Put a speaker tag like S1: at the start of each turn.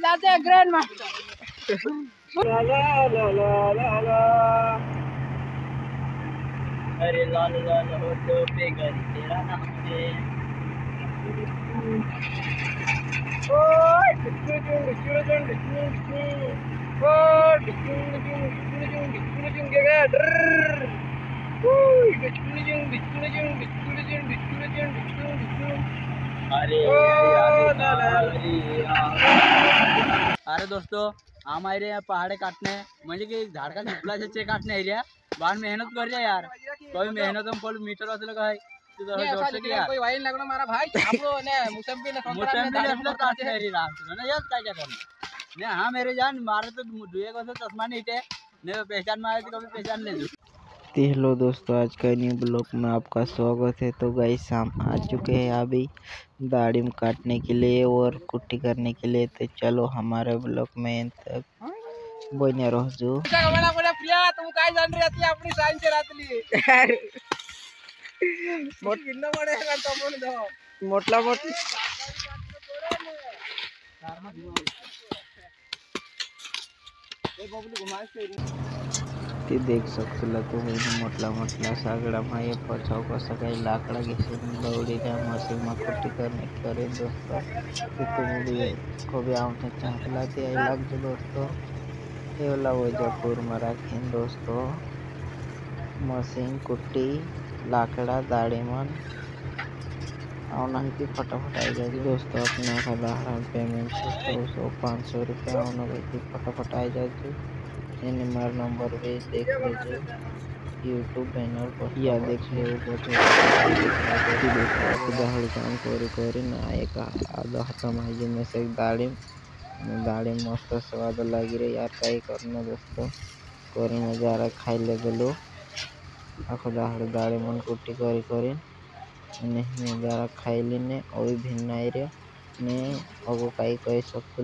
S1: जाते grand master ला ला ला ला ला ला। अरे लाल लाल हो तो बेगरी तेरा नाम है। ओए अरे दोस्तों हम आए रहे हैं पहाड़े काटने म्हणजे की झाड़ का झुपला से काटने एरिया बाहर मेहनत कर रहे यार कोई मेहनत हम फल मीटर असलं काय तुझं जोर से यार कोई वाइन लगना मारा भाई आपको ने मुसम्बी ने संतरा ने दारू काटने एरिया राम ना यार काय करना ने हां मेरे जान मारे तो दुए को चश्मा नहीं थे ने पहचान मारे तो कभी पहचान ले।
S2: हेलो दोस्तों, आज का न्यू ब्लॉग में आपका स्वागत है। तो गाइस हम आ चुके हैं अभी दाढ़ी में काटने के लिए और कुट्टी करने के लिए। तो चलो हमारे ब्लॉग में तक बने रहो। जो
S1: प्रिया तुम काय जान रही थी अपनी साइंस रातली मोट किन्ना पड़ेगा तो बोल दो मोटला मोट
S2: ते देख सकते तुम्ही मोठला मोठला सगळा माये पचाव कसं काही लाकडा घेऊन दौडीच्या मशीन कुट्टी करने करे दोस्तों। तो तुम्हें कभी आमने चाहला ते लग दोस्तों एवला वजहपुर में रखें दोस्तों मशीन कुट्टी लाकड़ा दाढ़ी मन आना ही फटाफट आई जाए दोस्तों। अपने साधारण पेमेंट 100-500 रुपया आना फटाफट आई जाए। मेरा नंबर भी देख लीजिए यूट्यूब बैनर पर या देख ले दहाड़ काम करी एक आधा खत्म है में से दाढ़ी मस्त स्वाद लगी रही यार कहीं करना दोस्तों करी नजारा खाई ले गलो आखो दहाड़ दाढ़ी मन कुट्टी करी नजारा खाई ली ने अभी भिन्न ने अगो कहीं कह सकते